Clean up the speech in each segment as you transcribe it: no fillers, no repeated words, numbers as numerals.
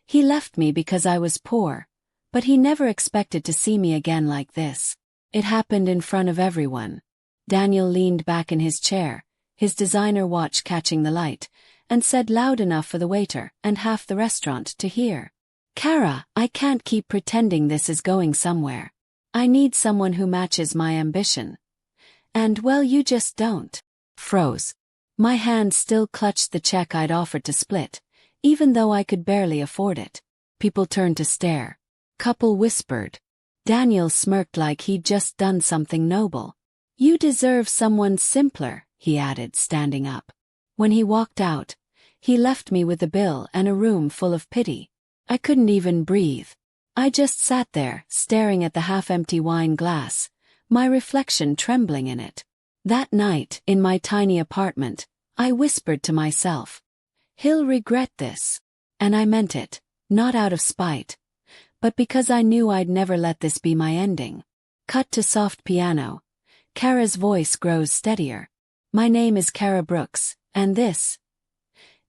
He left me because I was poor, but he never expected to see me again like this. It happened in front of everyone. Daniel leaned back in his chair, his designer watch catching the light, and said loud enough for the waiter and half the restaurant to hear. Kara, I can't keep pretending this is going somewhere. I need someone who matches my ambition. And well, you just don't. Froze. My hand still clutched the check I'd offered to split, even though I could barely afford it. People turned to stare. Couple whispered. Daniel smirked like he'd just done something noble. You deserve someone simpler, he added, standing up. When he walked out, he left me with the bill and a room full of pity. I couldn't even breathe. I just sat there, staring at the half-empty wine glass, my reflection trembling in it. That night, in my tiny apartment, I whispered to myself, he'll regret this. And I meant it, not out of spite, but because I knew I'd never let this be my ending. Cut to soft piano. Kara's voice grows steadier. My name is Kara Brooks, and this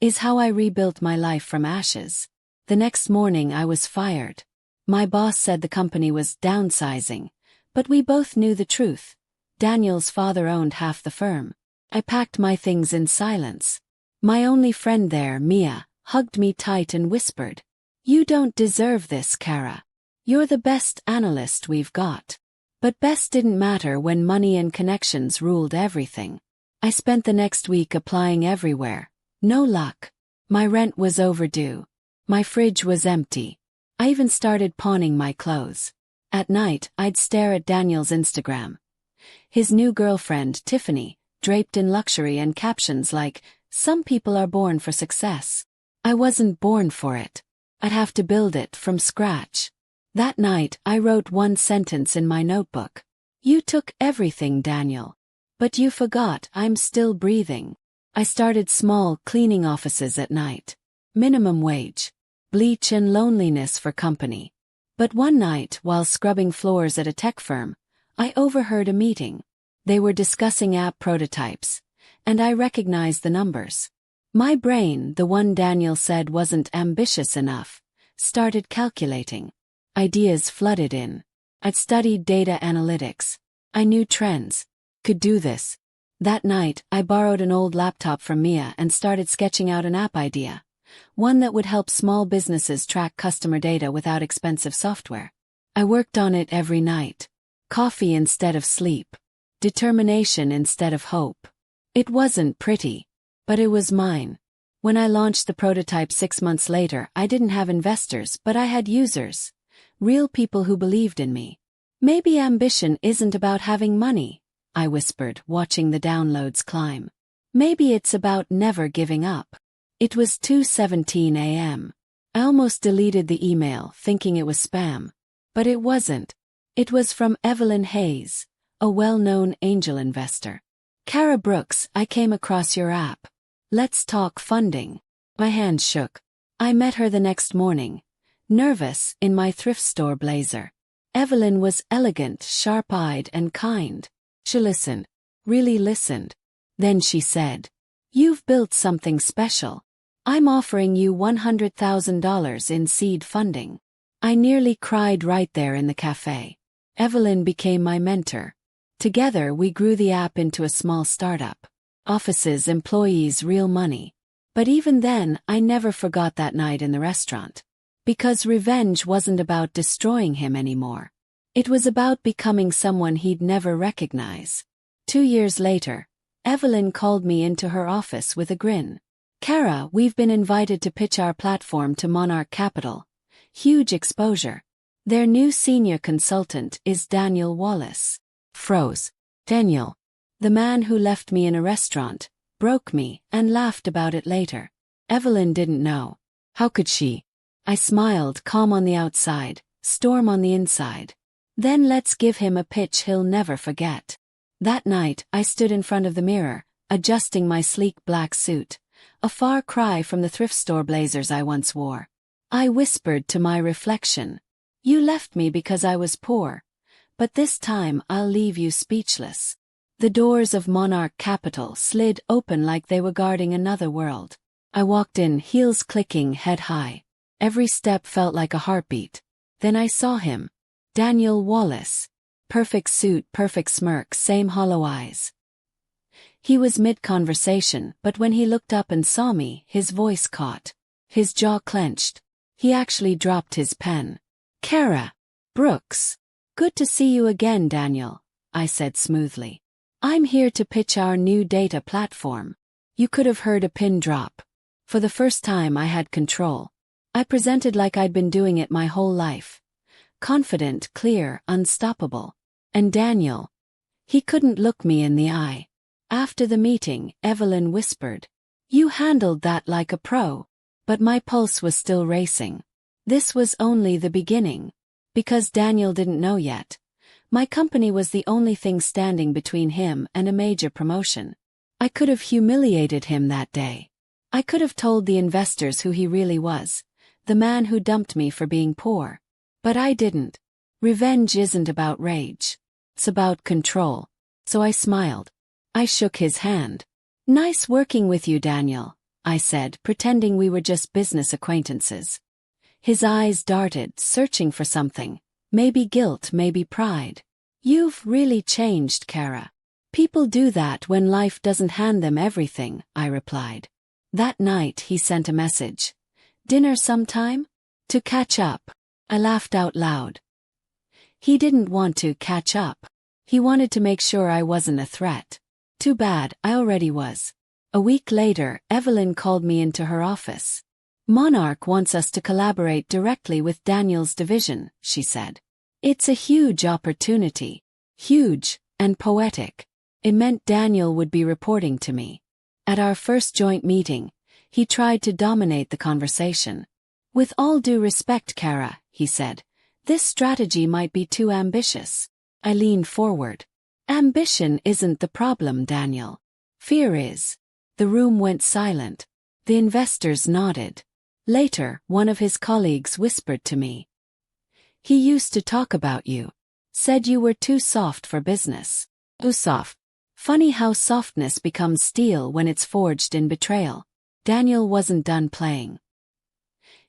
is how I rebuilt my life from ashes. The next morning I was fired. My boss said the company was downsizing, but we both knew the truth. Daniel's father owned half the firm. I packed my things in silence. My only friend there, Mia, hugged me tight and whispered, You don't deserve this, Kara. You're the best analyst we've got. But best didn't matter when money and connections ruled everything. I spent the next week applying everywhere. No luck. My rent was overdue. My fridge was empty. I even started pawning my clothes. At night, I'd stare at Daniel's Instagram. His new girlfriend, Tiffany, draped in luxury and captions like, Some people are born for success. I wasn't born for it. I'd have to build it from scratch. That night, I wrote one sentence in my notebook. You took everything, Daniel. But you forgot I'm still breathing. I started small, cleaning offices at night. Minimum wage. Bleach and loneliness for company. But one night, while scrubbing floors at a tech firm, I overheard a meeting. They were discussing app prototypes, and I recognized the numbers. My brain, the one Daniel said wasn't ambitious enough, started calculating. Ideas flooded in. I'd studied data analytics. I knew trends. Could do this. That night, I borrowed an old laptop from Mia and started sketching out an app idea. One that would help small businesses track customer data without expensive software. I worked on it every night. Coffee instead of sleep. Determination instead of hope. It wasn't pretty, but it was mine. When I launched the prototype 6 months later, I didn't have investors, but I had users. Real people who believed in me. Maybe ambition isn't about having money, I whispered, watching the downloads climb. Maybe it's about never giving up. It was 2:17 a.m. I almost deleted the email, thinking it was spam. But it wasn't. It was from Evelyn Hayes, a well-known angel investor. Kara Brooks, I came across your app. Let's talk funding. My hand shook. I met her the next morning. Nervous, in my thrift store blazer. Evelyn was elegant, sharp-eyed, and kind. She listened. Really listened. Then she said, You've built something special. I'm offering you $100,000 in seed funding. I nearly cried right there in the cafe. Evelyn became my mentor. Together we grew the app into a small startup. Offices, employees, real money. But even then, I never forgot that night in the restaurant. Because revenge wasn't about destroying him anymore. It was about becoming someone he'd never recognize. 2 years later, Evelyn called me into her office with a grin. Kara, we've been invited to pitch our platform to Monarch Capital. Huge exposure. Their new senior consultant is Daniel Wallace. Froze. Daniel. The man who left me in a restaurant, broke me, and laughed about it later. Evelyn didn't know. How could she? I smiled, calm on the outside, storm on the inside. Then let's give him a pitch he'll never forget. That night, I stood in front of the mirror, adjusting my sleek black suit, a far cry from the thrift store blazers I once wore. I whispered to my reflection, You left me because I was poor, but this time I'll leave you speechless. The doors of Monarch Capital slid open like they were guarding another world. I walked in, heels clicking, head high. Every step felt like a heartbeat. Then I saw him. Daniel Wallace. Perfect suit, perfect smirk, same hollow eyes. He was mid-conversation, but when he looked up and saw me, his voice caught. His jaw clenched. He actually dropped his pen. Kara. Brooks. Good to see you again, Daniel, I said smoothly. I'm here to pitch our new data platform. You could have heard a pin drop. For the first time I had control. I presented like I'd been doing it my whole life. Confident, clear, unstoppable. And Daniel. He couldn't look me in the eye. After the meeting, Evelyn whispered, "You handled that like a pro." But my pulse was still racing. This was only the beginning. Because Daniel didn't know yet. My company was the only thing standing between him and a major promotion. I could have humiliated him that day. I could have told the investors who he really was, the man who dumped me for being poor. But I didn't. Revenge isn't about rage. It's about control. So I smiled. I shook his hand. "Nice working with you, Daniel," I said, pretending we were just business acquaintances. His eyes darted, searching for something. Maybe guilt, maybe pride. "You've really changed, Kara." "People do that when life doesn't hand them everything," I replied. That night he sent a message. "Dinner sometime? To catch up." I laughed out loud. He didn't want to catch up. He wanted to make sure I wasn't a threat. Too bad, I already was. A week later, Evelyn called me into her office. "Monarch wants us to collaborate directly with Daniel's division," she said. "It's a huge opportunity. Huge, and poetic." It meant Daniel would be reporting to me. At our first joint meeting, he tried to dominate the conversation. "With all due respect, Kara," he said, "this strategy might be too ambitious." I leaned forward. "Ambition isn't the problem, Daniel. Fear is." The room went silent. The investors nodded. Later, one of his colleagues whispered to me. "He used to talk about you. Said you were too soft for business." Too soft. Funny how softness becomes steel when it's forged in betrayal. Daniel wasn't done playing.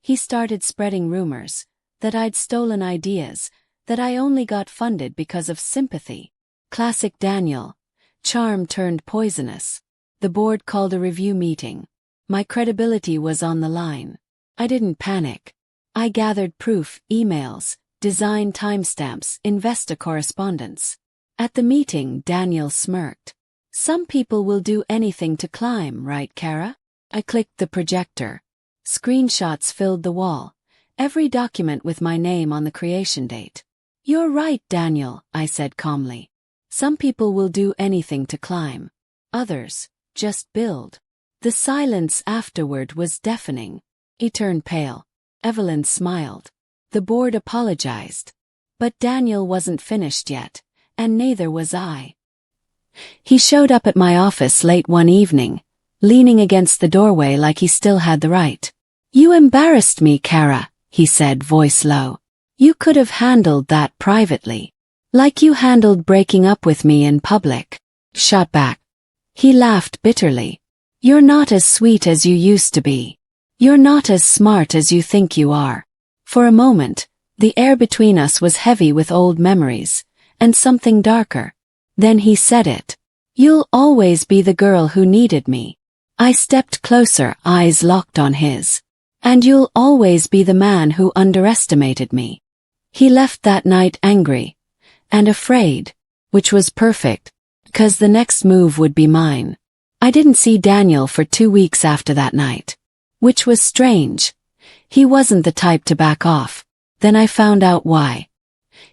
He started spreading rumors that I'd stolen ideas, that I only got funded because of sympathy. Classic Daniel. Charm turned poisonous. The board called a review meeting. My credibility was on the line. I didn't panic. I gathered proof, emails, design timestamps, investor correspondence. At the meeting, Daniel smirked. "Some people will do anything to climb, right, Kara?" I clicked the projector. Screenshots filled the wall, every document with my name on the creation date. "You're right, Daniel," I said calmly. "Some people will do anything to climb. Others, just build." The silence afterward was deafening. He turned pale. Evelyn smiled. The board apologized. But Daniel wasn't finished yet, and neither was I. He showed up at my office late one evening, leaning against the doorway like he still had the right. "You embarrassed me, Kara," he said, voice low. "You could have handled that privately. Like you handled breaking up with me in public." Shot back. He laughed bitterly. "You're not as sweet as you used to be. You're not as smart as you think you are." For a moment, the air between us was heavy with old memories, and something darker. Then he said it. "You'll always be the girl who needed me." I stepped closer, eyes locked on his. "And you'll always be the man who underestimated me." He left that night angry. And afraid. Which was perfect. Because the next move would be mine. I didn't see Daniel for 2 weeks after that night. Which was strange. He wasn't the type to back off. Then I found out why.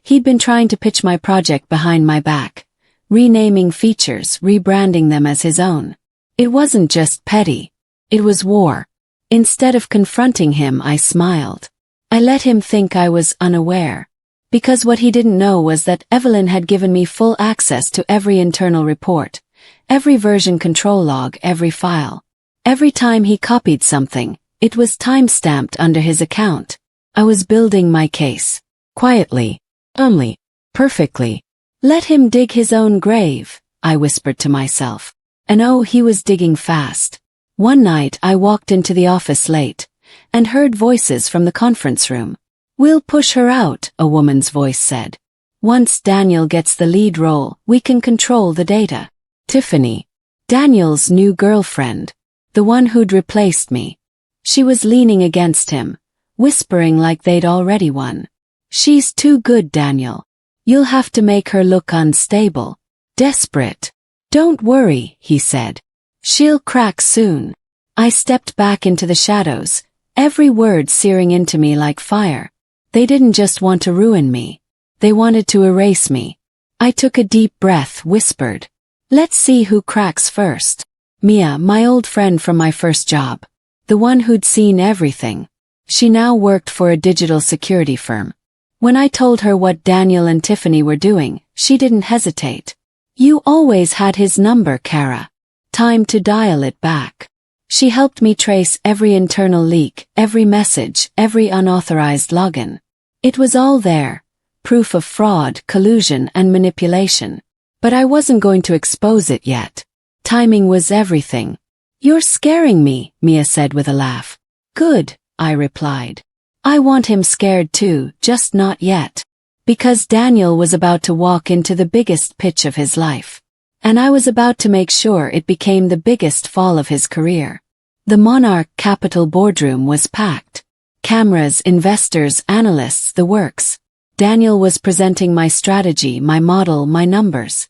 He'd been trying to pitch my project behind my back. Renaming features, rebranding them as his own. It wasn't just petty. It was war. Instead of confronting him, I smiled. I let him think I was unaware. Because what he didn't know was that Evelyn had given me full access to every internal report, every version control log, every file. Every time he copied something, it was time-stamped under his account. I was building my case. Quietly. Only. Perfectly. Let him dig his own grave, I whispered to myself. And oh, he was digging fast. One night I walked into the office late, and heard voices from the conference room. "We'll push her out," a woman's voice said. "Once Daniel gets the lead role, we can control the data." Tiffany, Daniel's new girlfriend, the one who'd replaced me. She was leaning against him, whispering like they'd already won. "She's too good, Daniel. You'll have to make her look unstable, desperate." "Don't worry," he said. "She'll crack soon." I stepped back into the shadows, every word searing into me like fire. They didn't just want to ruin me. They wanted to erase me. I took a deep breath, whispered, "Let's see who cracks first." Mia, my old friend from my first job. The one who'd seen everything. She now worked for a digital security firm. When I told her what Daniel and Tiffany were doing, she didn't hesitate. "You always had his number, Kara. Time to dial it back." She helped me trace every internal leak, every message, every unauthorized login. It was all there, proof of fraud, collusion, and manipulation. But I wasn't going to expose it yet. Timing was everything. "You're scaring me," Mia said with a laugh. "Good," I replied. "I want him scared too, just not yet." Because Daniel was about to walk into the biggest pitch of his life. And I was about to make sure it became the biggest fall of his career. The Monarch Capital boardroom was packed. Cameras, investors, analysts, the works. Daniel was presenting my strategy, my model, my numbers.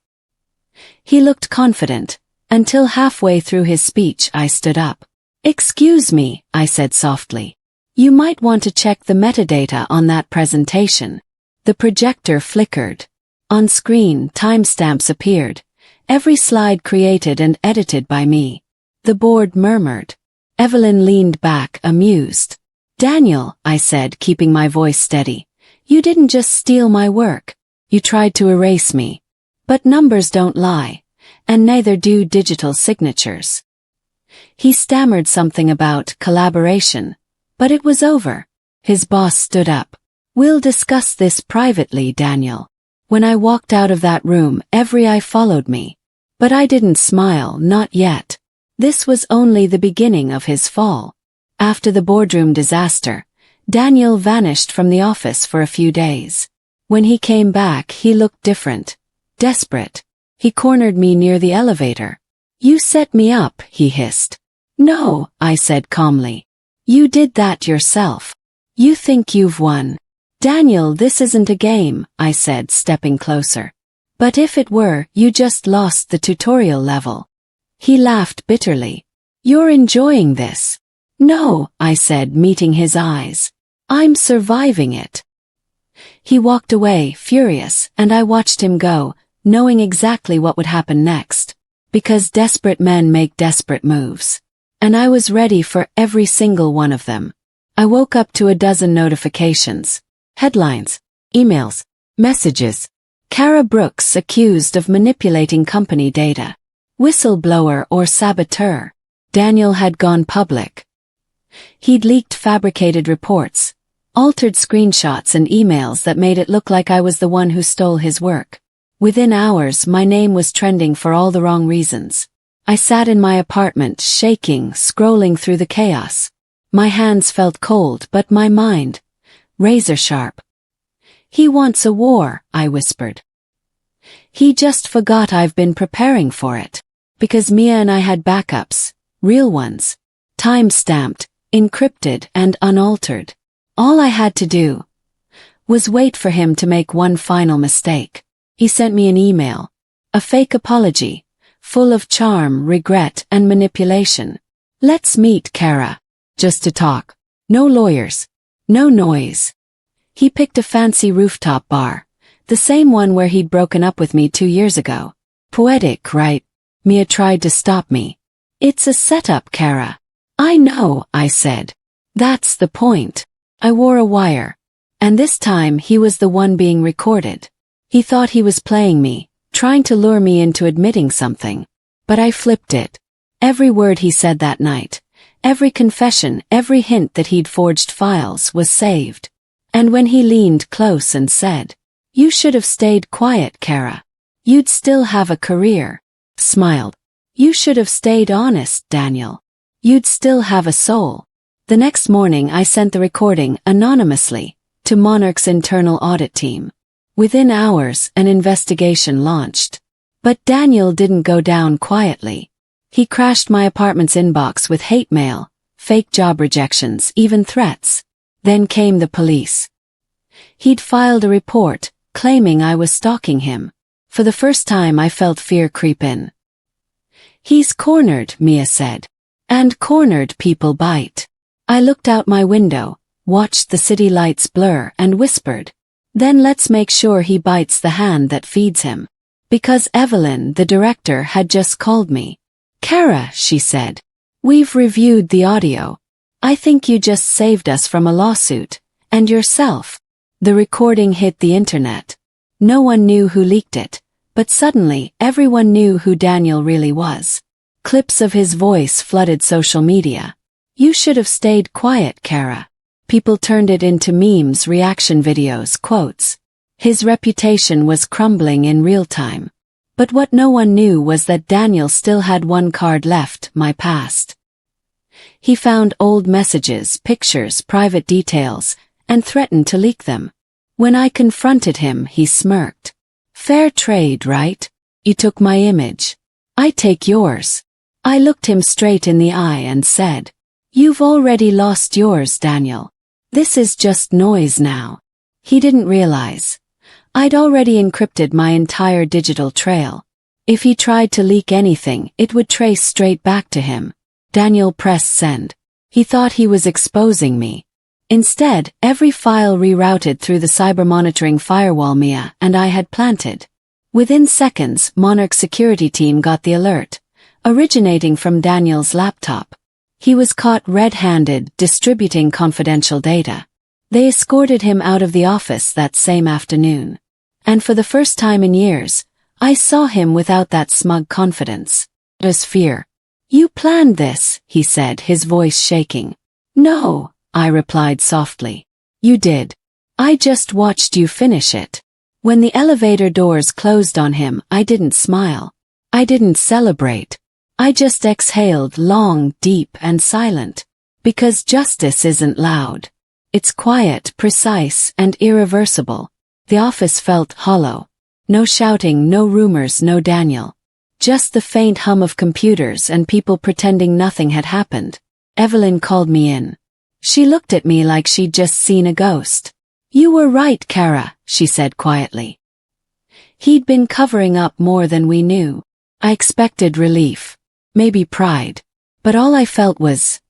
He looked confident, until halfway through his speech I stood up. "Excuse me," I said softly. "You might want to check the metadata on that presentation." The projector flickered. On screen, timestamps appeared. Every slide created and edited by me. The board murmured. Evelyn leaned back, amused. "Daniel," I said, keeping my voice steady, "you didn't just steal my work. You tried to erase me. But numbers don't lie, and neither do digital signatures." He stammered something about collaboration, but it was over. His boss stood up. "We'll discuss this privately, Daniel." When I walked out of that room, every eye followed me. But I didn't smile, not yet. This was only the beginning of his fall. After the boardroom disaster, Daniel vanished from the office for a few days. When he came back, he looked different. Desperate. He cornered me near the elevator. "You set me up," he hissed. "No," I said calmly. "You did that yourself. You think you've won." "Daniel, this isn't a game," I said, stepping closer. "But if it were, you just lost the tutorial level." He laughed bitterly. "You're enjoying this." "No," I said, meeting his eyes. "I'm surviving it." He walked away, furious, and I watched him go, knowing exactly what would happen next. Because desperate men make desperate moves. And I was ready for every single one of them. I woke up to a dozen notifications. Headlines, emails, messages. Kara Brooks accused of manipulating company data. Whistleblower or saboteur. Daniel had gone public. He'd leaked fabricated reports, altered screenshots and emails that made it look like I was the one who stole his work. Within hours, my name was trending for all the wrong reasons. I sat in my apartment, shaking, scrolling through the chaos. My hands felt cold, but my mind, razor sharp. "He wants a war," I whispered. "He just forgot I've been preparing for it." Because Mia and I had backups, real ones, time-stamped, encrypted and unaltered. All I had to do was wait for him to make one final mistake. He sent me an email, a fake apology, full of charm, regret and manipulation. "Let's meet, Kara. Just to talk. No lawyers. No noise." He picked a fancy rooftop bar, the same one where he'd broken up with me 2 years ago. Poetic, right? Mia tried to stop me. "It's a setup, Kara." "I know," I said. "That's the point." I wore a wire. And this time he was the one being recorded. He thought he was playing me, trying to lure me into admitting something. But I flipped it. Every word he said that night, every confession, every hint that he'd forged files was saved. And when he leaned close and said, "You should have stayed quiet, Kara. You'd still have a career," smiled. "You should have stayed honest, Daniel. You'd still have a soul." The next morning I sent the recording anonymously to Monarch's internal audit team. Within hours, an investigation launched. But Daniel didn't go down quietly. He crashed my apartment's inbox with hate mail, fake job rejections, even threats. Then came the police. He'd filed a report, claiming I was stalking him. For the first time I felt fear creep in. "He's cornered," Mia said. And cornered people bite. I looked out my window, watched the city lights blur, and whispered, "Then let's make sure he bites the hand that feeds him." Because Evelyn, the director, had just called me. "Kara," she said, "we've reviewed the audio. I think you just saved us from a lawsuit. And yourself." The recording hit the internet. No one knew who leaked it, but suddenly everyone knew who Daniel really was. Clips of his voice flooded social media. "You should have stayed quiet, Kara." People turned it into memes, reaction videos, quotes. His reputation was crumbling in real time. But what no one knew was that Daniel still had one card left: my past. He found old messages, pictures, private details, and threatened to leak them. When I confronted him, he smirked. "Fair trade, right? You took my image. I take yours." I looked him straight in the eye and said, "You've already lost yours, Daniel. This is just noise now." He didn't realize. I'd already encrypted my entire digital trail. If he tried to leak anything, it would trace straight back to him. Daniel pressed send. He thought he was exposing me. Instead, every file rerouted through the cyber monitoring firewall Mia and I had planted. Within seconds, Monarch's security team got the alert, originating from Daniel's laptop. He was caught red-handed distributing confidential data. They escorted him out of the office that same afternoon. And for the first time in years, I saw him without that smug confidence. It was fear. "You planned this," he said, his voice shaking. "No," I replied softly. "You did. I just watched you finish it." When the elevator doors closed on him, I didn't smile. I didn't celebrate. I just exhaled, long, deep, and silent. Because justice isn't loud. It's quiet, precise, and irreversible. The office felt hollow. No shouting, no rumors, no Daniel. Just the faint hum of computers and people pretending nothing had happened. Evelyn called me in. She looked at me like she'd just seen a ghost. "You were right, Kara," she said quietly. He'd been covering up more than we knew. I expected relief. Maybe pride. But all I felt was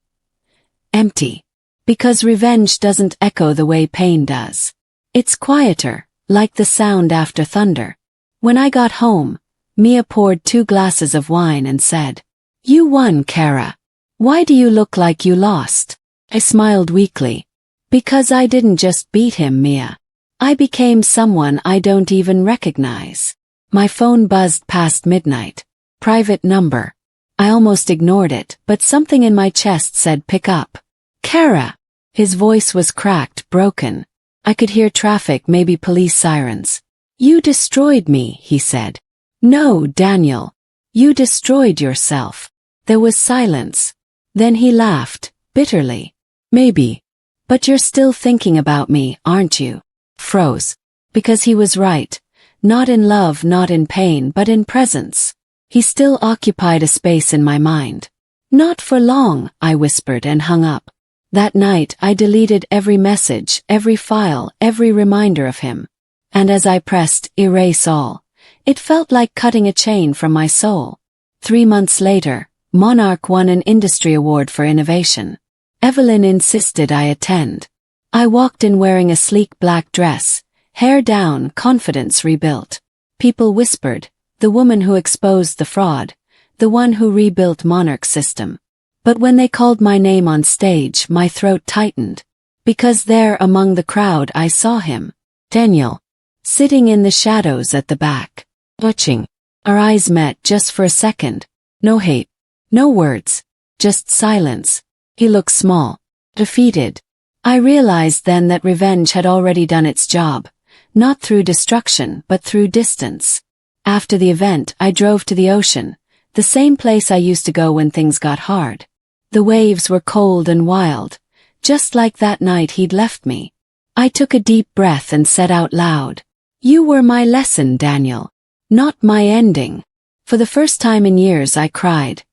empty. Because revenge doesn't echo the way pain does. It's quieter, like the sound after thunder. When I got home, Mia poured 2 glasses of wine and said, "You won, Kara. Why do you look like you lost?" I smiled weakly. "Because I didn't just beat him, Mia. I became someone I don't even recognize." My phone buzzed past midnight. Private number. I almost ignored it, but something in my chest said pick up. "Kara." His voice was cracked, broken. I could hear traffic, maybe police sirens. "You destroyed me," he said. "No, Daniel. You destroyed yourself." There was silence. Then he laughed, bitterly. "Maybe. But you're still thinking about me, aren't you?" Froze. Because he was right. Not in love, not in pain, but in presence. He still occupied a space in my mind. "Not for long," I whispered and hung up. That night I deleted every message, every file, every reminder of him. And as I pressed erase all, it felt like cutting a chain from my soul. 3 months later, Monarch won an industry award for innovation. Evelyn insisted I attend. I walked in wearing a sleek black dress, hair down, confidence rebuilt. People whispered, "The woman who exposed the fraud, the one who rebuilt Monarch's system." But when they called my name on stage, my throat tightened. Because there among the crowd I saw him, Daniel, sitting in the shadows at the back, watching. Our eyes met just for a second. No hate, no words, just silence. He looked small, defeated. I realized then that revenge had already done its job, not through destruction but through distance. After the event, I drove to the ocean, the same place I used to go when things got hard. The waves were cold and wild, Just like that night he'd left me. I took a deep breath and said out loud, "You were my lesson, Daniel. Not my ending." For the first time in years I cried.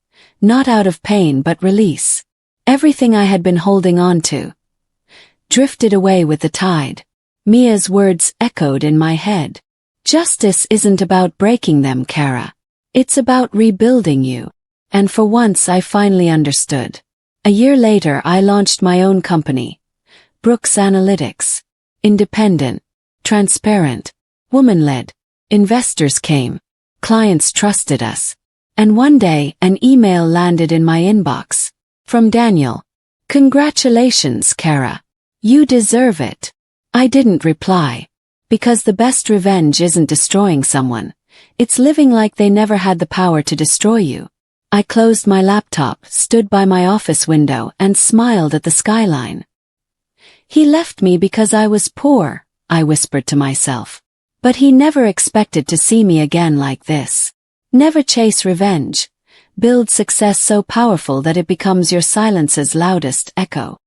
Not out of pain but release. Everything I had been holding on to drifted away with the tide. Mia's words echoed in my head. Justice isn't about breaking them, Kara. It's about rebuilding you. And for once I finally understood. A year later I launched my own company, Brooks Analytics. Independent, transparent, woman-led. Investors came. Clients trusted us. And one day an email landed in my inbox. From Daniel. "Congratulations, Kara. You deserve it." I didn't reply. Because the best revenge isn't destroying someone. It's living like they never had the power to destroy you. I closed my laptop, stood by my office window, and smiled at the skyline. "He left me because I was poor," I whispered to myself. "But he never expected to see me again like this." Never chase revenge. Build success so powerful that it becomes your silence's loudest echo.